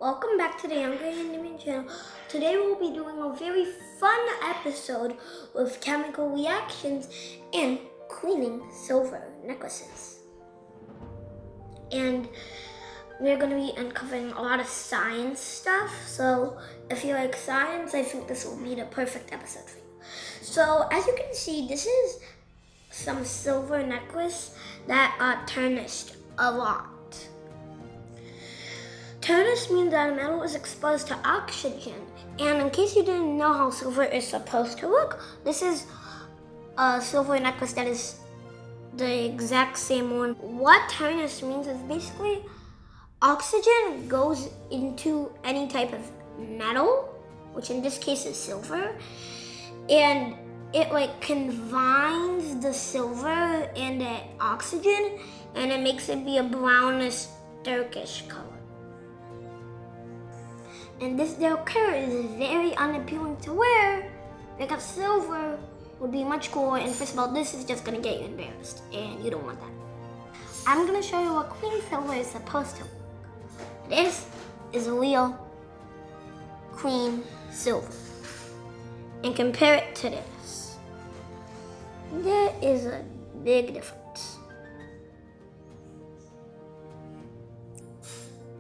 Welcome back to the Younger Handyman channel. Today we'll be doing a very fun episode with chemical reactions and cleaning silver necklaces. And we're going to be uncovering a lot of science stuff. So if you like science, I think this will be the perfect episode for you. So as you can see, this is some silver necklace that are tarnished a lot. Tarnish means that a metal is exposed to oxygen. And in case you didn't know how silver is supposed to look, this is a silver necklace that is the exact same one. What tarnish means is basically oxygen goes into any type of metal, which in this case is silver, and it combines the silver and the oxygen, and it makes it be a brownish, darkish color. And this dark color is very unappealing to wear because silver would be much cooler, and first of all, this is just gonna get you embarrassed and you don't want that. I'm gonna show you what clean silver is supposed to look. This is real clean silver. And compare it to this. There is a big difference.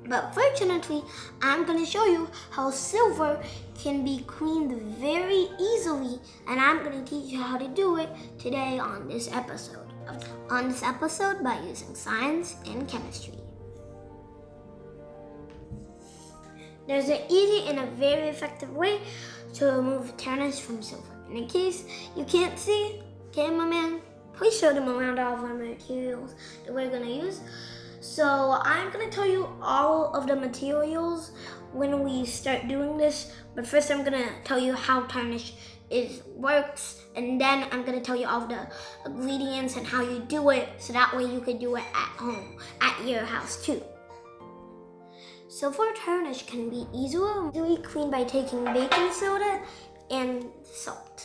But fortunately, I'm going to show you how silver can be cleaned very easily, and I'm going to teach you how to do it today on this episode. By using science and chemistry. There's an easy and a very effective way to remove tarnish from silver. And in case you can't see, cameraman, please show them around all of our materials that we're going to use. So I'm going to tell you all of the materials when we start doing this, but first I'm going to tell you how tarnish works, and then I'm going to tell you all the ingredients and how you do it, so that way you can do it at home, at your house too. Silver tarnish can be easily cleaned by taking baking soda and salt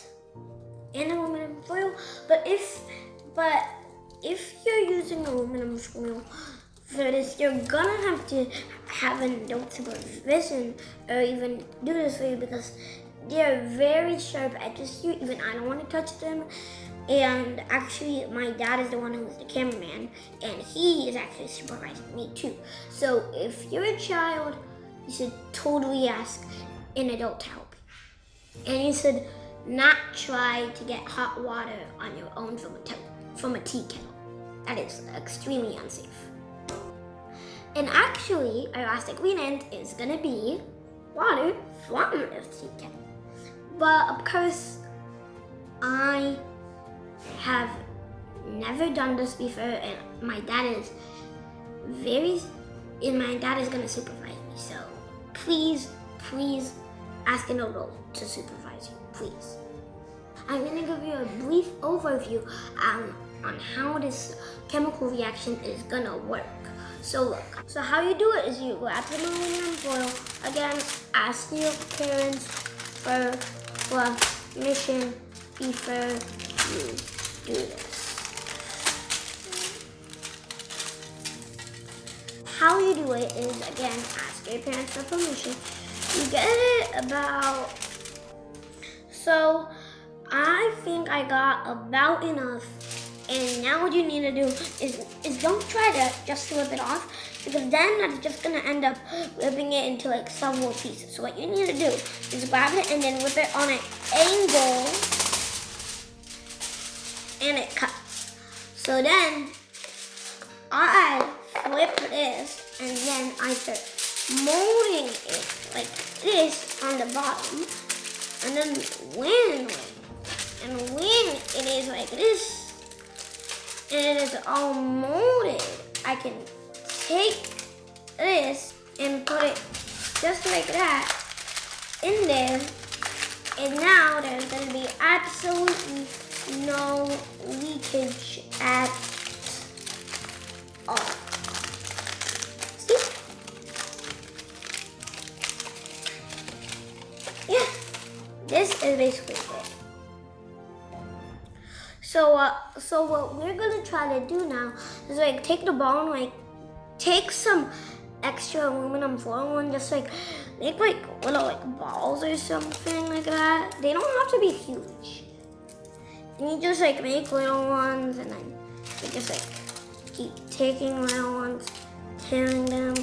and aluminum foil, but if you're using aluminum foil for this, you're gonna have to have an adult supervision or even do this for you because they're very sharp edges here. Even I don't want to touch them. And actually, my dad is the one who's the cameraman, and he is actually supervising me too. So if you're a child, you should totally ask an adult to help you. And you should not try to get hot water on your own from a tea kettle. That is extremely unsafe. And actually, our last ingredient is gonna be water from the tea kettle. But of course, I have never done this before, and my dad is gonna supervise me. So please ask an adult to supervise you, please. I'm gonna give you a brief overview on how this chemical reaction is gonna work. So look, so how you do it is you grab some aluminum foil. Again, ask your parents for permission before you do this. How you do it is, again, ask your parents for permission. You get it about, so I think I got about enough. And now what you need to do is don't try to just rip it off, because then that's just gonna end up ripping it into several pieces. So what you need to do is grab it and then rip it on an angle, and it cuts. So then I flip this, and then I start molding it like this on the bottom, and then when it is like this, and it is all molded, I can take this and put it just like that in there, and now there's going to be absolutely no leakage at all. See? Yeah, this is basically it. So what we're gonna try to do now is take the ball and take some extra aluminum foil one, just like make like little like balls or something like that. They don't have to be huge. And you just like make little ones, and then you just like keep taking little ones, tearing them.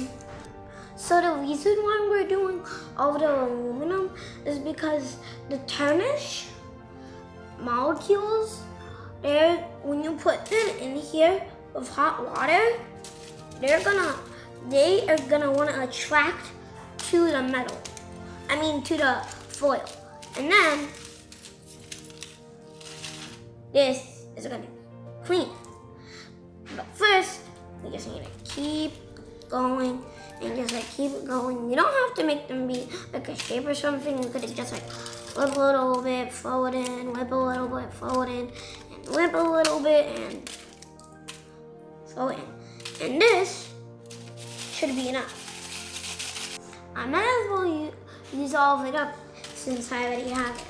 So the reason why we're doing all the aluminum is because the tarnish molecules, when you put them in here with hot water, they are gonna want to attract to the metal. To the foil. And then this is gonna be clean. But first, we just need to keep going and just like keep it going. You don't have to make them be like a shape or something. You could just like whip a little bit, fold in, whip a little bit, fold in, and whip a little bit, and fold in. And this should be enough. I might as well use all of it up since I already have it.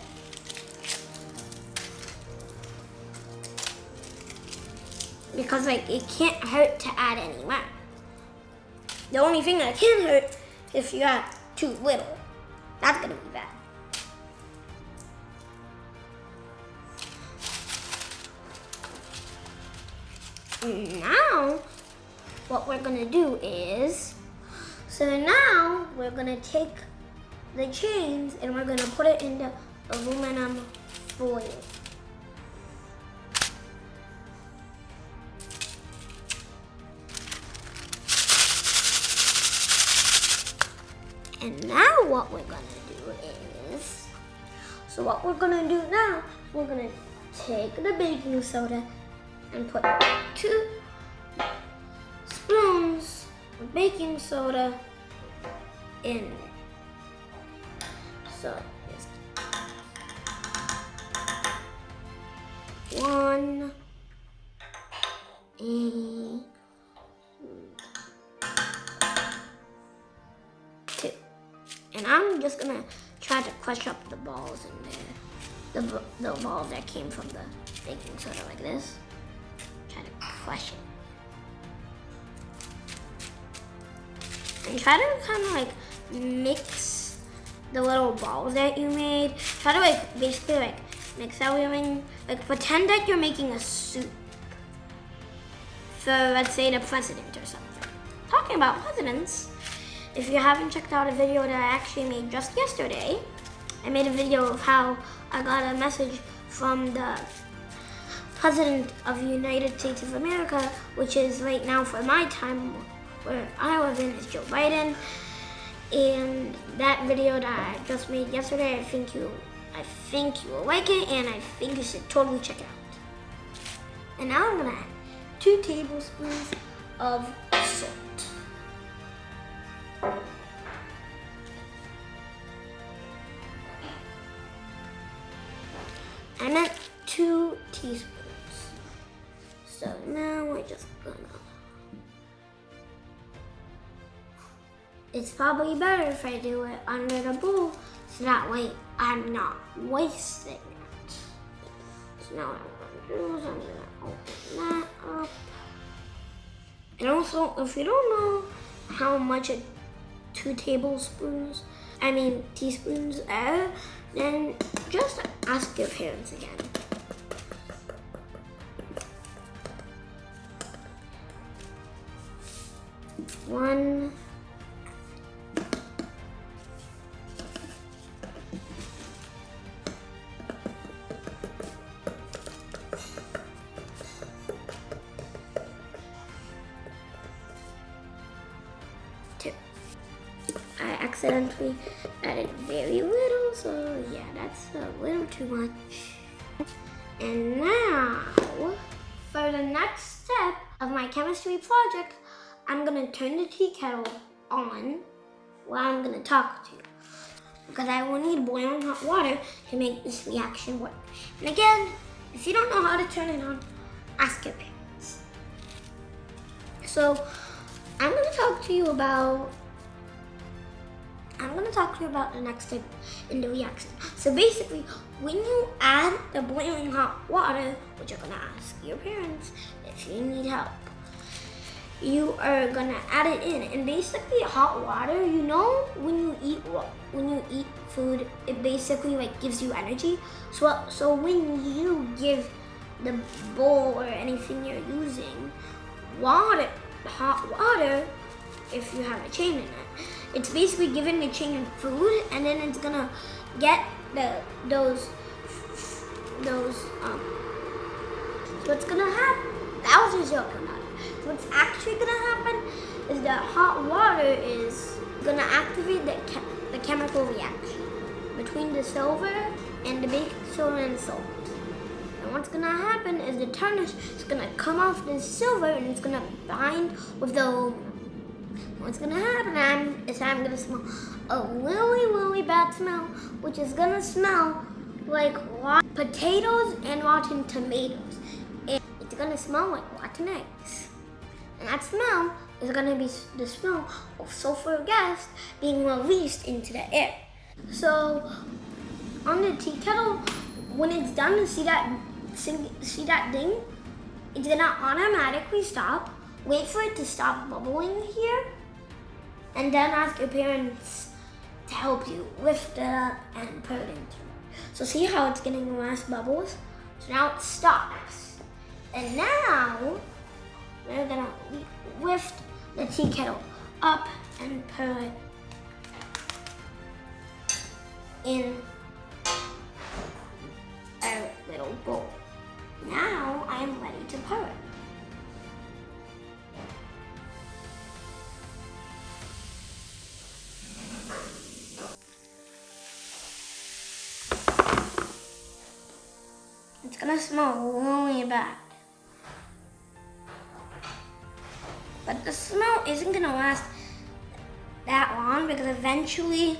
Because like it can't hurt to add any more. The only thing that can hurt is if you add too little. That's gonna be bad. Now, what we're gonna do is, now we're gonna take the chains and we're gonna put it in the aluminum foil. And now what we're gonna do is, we're gonna take the baking soda and put 2 spoons of baking soda in there. So just 1 and 2. And I'm just gonna try to crush up the balls in there. The balls that came from the baking soda like this. Try to crush it. And try to kind of like mix the little balls that you made. Try to like basically like mix everything. Like pretend that you're making a soup for, let's say, the president or something. Talking about presidents, if you haven't checked out a video that I actually made just yesterday, I made a video of how I got a message from the President of the United States of America, which is right now for my time where I live in is Joe Biden. And that video that I just made yesterday, I think you will like it, and I think you should totally check it out. And now I'm gonna add 2 tablespoons of salt. I meant 2 teaspoons. So now we're just gonna, it's probably better if I do it under the bowl, so that way I'm not wasting it. So now what I'm gonna do is I'm gonna open that up. And also, if you don't know how much 2 teaspoons are, then just ask your parents again. One, two. I accidentally added very little, so yeah, that's a little too much. And now, for the next step of my chemistry project, I'm gonna turn the tea kettle on while I'm gonna talk to you, because I will need boiling hot water to make this reaction work. And again, if you don't know how to turn it on, ask your parents. So I'm gonna talk to you about the next step in the reaction. So basically, when you add the boiling hot water, which you're gonna ask your parents if you need help, you are gonna add it in. And basically hot water, you know, when you eat food, it basically like gives you energy. So when you give the bowl or anything you're using hot water, if you have a chain in it, it's basically giving the chain food, and then it's gonna get those so what's gonna happen? That was a joke about it. So what's actually gonna happen is that hot water is gonna activate the chemical reaction between the silver and the baking soda and salt. And what's gonna happen is the tarnish is gonna come off the silver and it's gonna bind with the aluminum. What's gonna happen is I'm gonna smell a really bad smell, which is gonna smell like potatoes and rotten tomatoes. And it's gonna smell like rotten eggs. And that smell is gonna be the smell of sulfur gas being released into the air. So on the tea kettle, when it's done, see that thing? It's gonna automatically stop. Wait for it to stop bubbling here, and then ask your parents to help you lift it up and put it into. So see how it's getting the last bubbles? So now it stops. And now we're gonna lift the tea kettle up and put it in a little bowl. Now I'm ready to pour it. It's gonna smell really bad. But the smell isn't gonna last that long because eventually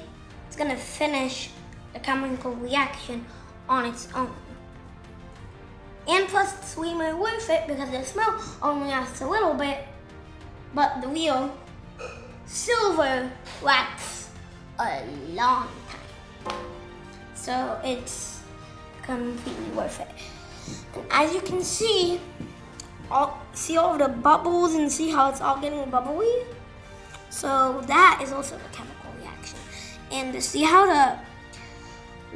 it's gonna finish the chemical reaction on its own. And plus it's way more worth it because the smell only lasts a little bit, but the real silver lasts a long time. So it's completely worth it. And as you can see all the bubbles and see how it's all getting bubbly? So that is also a chemical reaction. And to see how the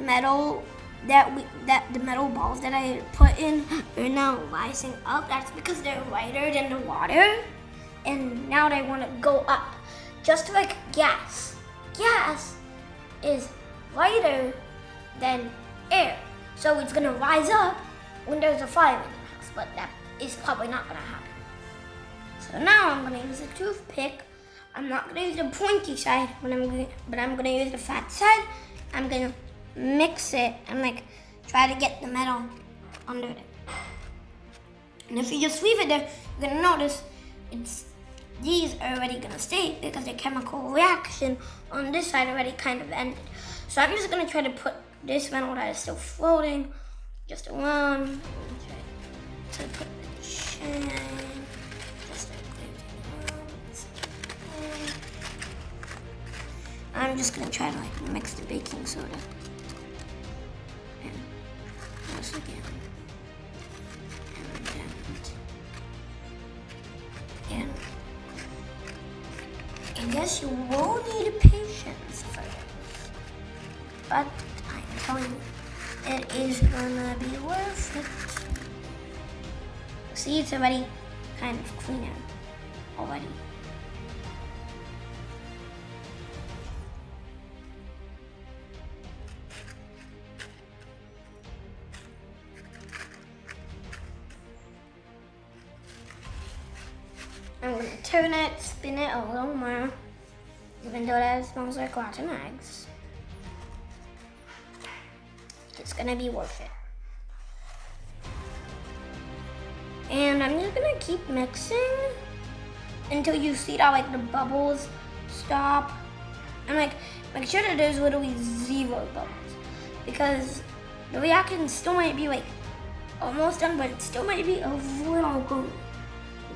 metal the metal balls that I put in are now rising up, that's because they're lighter than the water. And now they want to go up. Just like gas. Gas is lighter than air. So it's gonna rise up when there's a fire in the house, but that is probably not gonna happen. So now I'm gonna use a toothpick. I'm not gonna use the pointy side, but I'm gonna use the fat side. I'm gonna mix it and like try to get the metal under it. And if you just leave it there, you're gonna notice these are already gonna stay because the chemical reaction on this side already kind of ended. So I'm just gonna try to put this metal that is still floating just around. Try to put the chain just like I'm just gonna try to like mix the baking soda. And once again. And I guess you will need patience for this. But I'm telling you, it is gonna be worth it. See, it's already kind of cleaner already. I'm gonna turn it, spin it a little more, even though that smells like rotten eggs. It's gonna be worth it. And I'm just gonna keep mixing until you see that like the bubbles stop. And like make sure that there's literally 0 bubbles, because the reaction still might be like almost done, but it still might be a little going.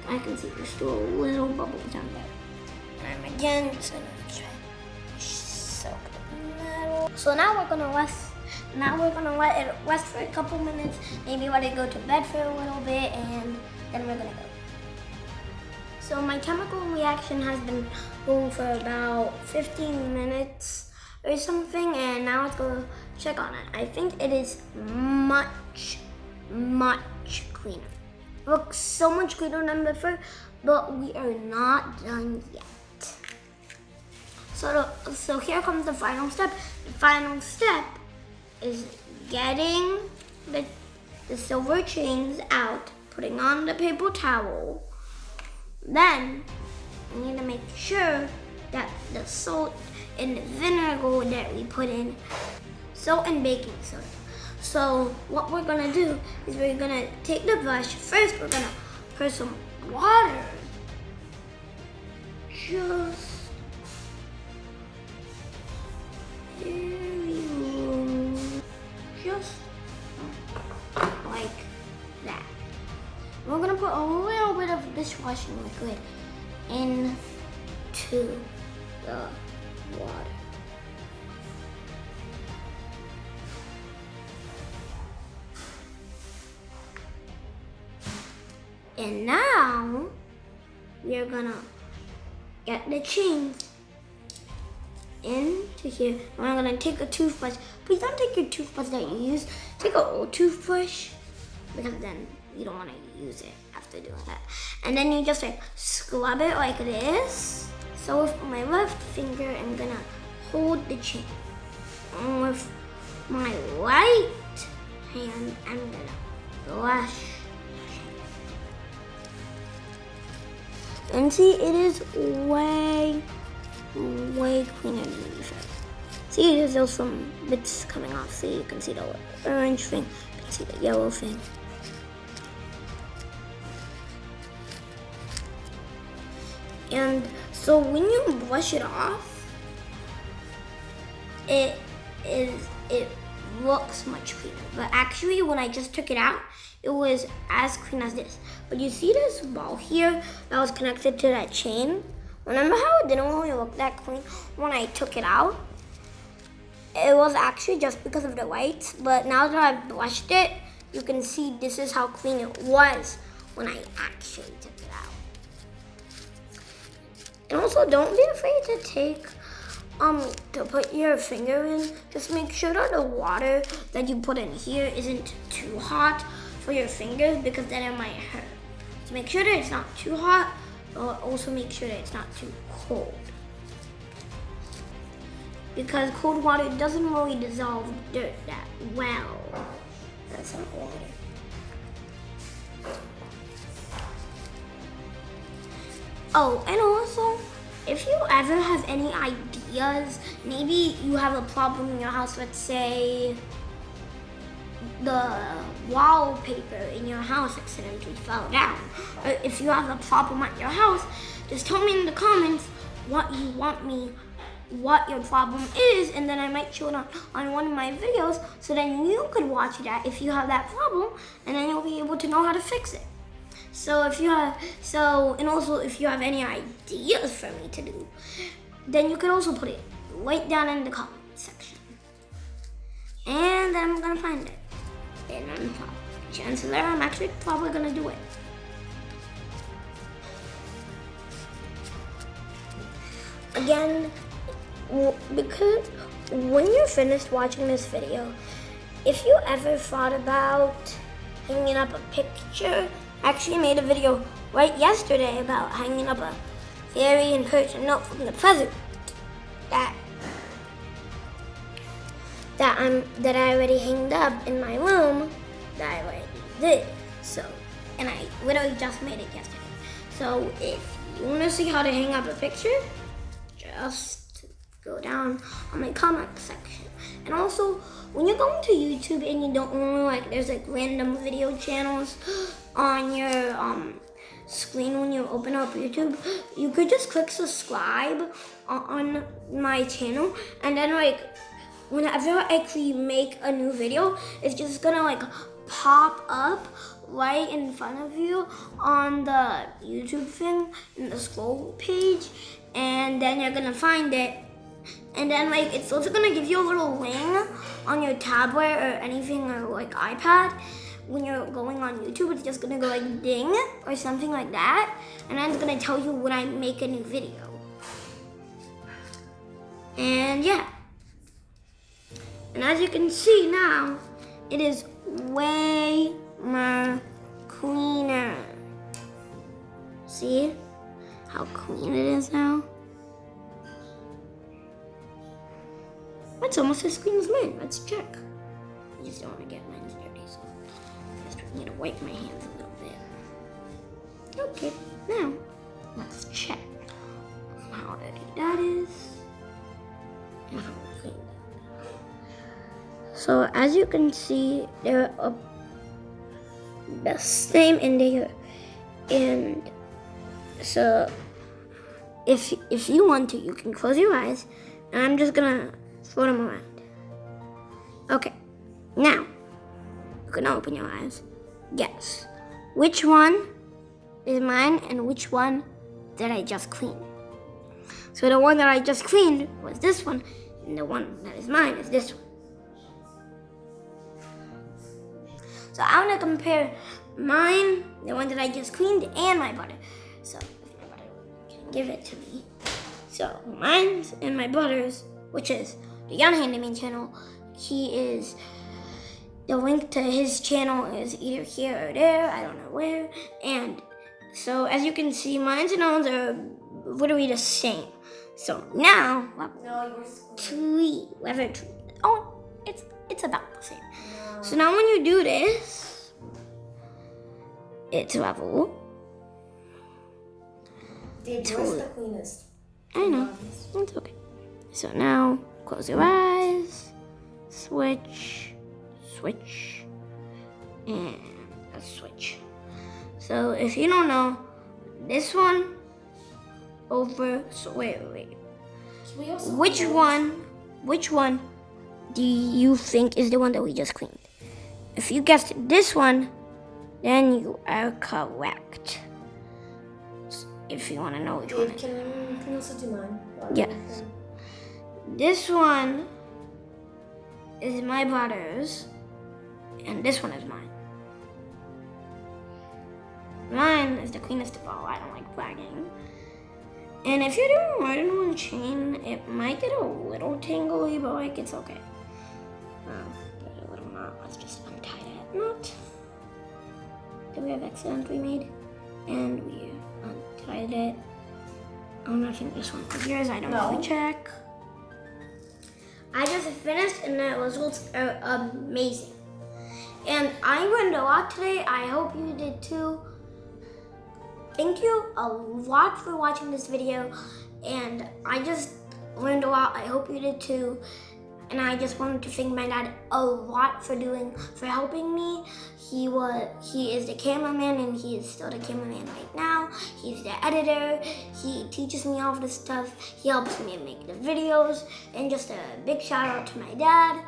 I can see there's still a little bubble down there. And I'm again just gonna try to soak the metal. So now we're gonna let it rest for a couple minutes, maybe let it go to bed for a little bit, and then we're gonna go. So my chemical reaction has been going for about 15 minutes or something, and now let's go check on it. I think it is much cleaner. Looks so much cleaner than before, but we are not done yet. So here comes the final step. The final step is getting the silver chains out, putting on the paper towel. Then we need to make sure that the salt and the vinegar that we put in, salt and baking soda. So what we're gonna do is we're gonna take the brush. First we're gonna pour some water. Just like that. We're gonna put a little bit of dishwashing liquid into the water. And now we are gonna get the chains into here. And I'm gonna take a toothbrush. Please don't take your toothbrush that you use. Take an old toothbrush, because then you don't want to use it after doing that. And then you just like scrub it like this. So with my left finger, I'm gonna hold the chain. And with my right hand, I'm gonna brush. And see, it is way cleaner than before. See, there's still some bits coming off. See, you can see the orange thing, you can see the yellow thing. And so when you brush it off, it looks much cleaner. But actually, when I just took it out, it was as clean as this. But you see this ball here that was connected to that chain? Remember how it didn't really look that clean when I took it out? It was actually just because of the lights, but now that I've brushed it, you can see this is how clean it was when I actually took it out. And also, don't be afraid to take, to put your finger in. Just make sure that the water that you put in here isn't too hot for your fingers, because then it might hurt. So make sure that it's not too hot, but also make sure that it's not too cold. Because cold water doesn't really dissolve dirt that well. That's not water. Oh, and also, if you ever have any ideas, maybe you have a problem in your house, let's say the wallpaper in your house accidentally fell down. Or if you have a problem at your house, just tell me in the comments what your problem is, and then I might show it on one of my videos, so then you could watch that if you have that problem, and then you'll be able to know how to fix it. So and also if you have any ideas for me to do, then you could also put it right down in the comment section. And then I'm gonna find it. And chances are I'm actually probably gonna do it. Again, because when you're finished watching this video, if you ever thought about hanging up a picture, I actually made a video right yesterday about hanging up a very encouraging note from the president that I already hanged up in my room, that I already did. So, and I literally just made it yesterday. So if you want to see how to hang up a picture, just go down on my comment section. And also, when you're going to YouTube and you don't know, there's random video channels on your screen when you open up YouTube, you could just click subscribe on my channel, and then whenever I actually make a new video, it's just gonna pop up right in front of you on the YouTube thing in the scroll page, and then you're gonna find it. And then it's also gonna give you a little ring on your tablet or anything, or iPad, when you're going on YouTube, it's just gonna go like ding or something like that, and then it's gonna tell you when I make a new video. And yeah. And as you can see now, it is way more cleaner. See how clean it is now? It's almost as clean as mine. Let's check. I just don't want to get mine dirty, so I just need to wipe my hands a little bit. Okay, now let's check how dirty that is and how clean that is. So as you can see, there are the same in there, and so if you want to, you can close your eyes, and I'm just gonna throw them around. Okay, now you can open your eyes. Guess which one is mine and which one that I just cleaned. So the one that I just cleaned was this one, and the one that is mine is this one. So I'm gonna compare mine, the one that I just cleaned, and my butter. So if my butter can give it to me. So mine's and my butter's, which is the Young Handyman channel. The link to his channel is either here or there, I don't know where. And so as you can see, mine's and ours are literally the same. So now, it's about the same. No. So now when you do this, it's level. Dude, yours the cleanest. I know, it's okay. So now, close your eyes, switch, and a switch. So if you don't know, this one over, so wait. Which one do you think is the one that we just cleaned? If you guessed this one, then you are correct. If you want to know which one. Can you also do mine? Yes. This one is my brother's, and this one is mine. Mine is the cleanest of all. I don't like bragging. And if you're doing more than one chain, it might get a little tangly, but like it's okay. There's a little knot. Let's just untie that knot that we have accidentally made, and we untied it. I think this one was yours. I don't know. Check. I just finished, and the results are amazing. And I learned a lot today. I hope you did too. Thank you a lot for watching this video, and I just learned a lot. I hope you did too. And I just wanted to thank my dad a lot for helping me. He is the cameraman, and he is still the cameraman right now. He's the editor. He teaches me all of this stuff. He helps me make the videos. And just a big shout out to my dad,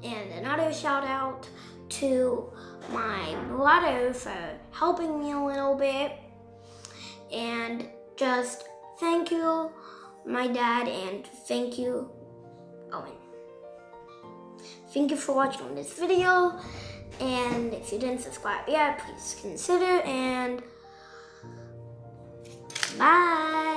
and another shout out to my brother for helping me a little bit. And just thank you, my dad, and thank you, Owen. Thank you for watching this video, and if you didn't subscribe yet, please consider, and bye.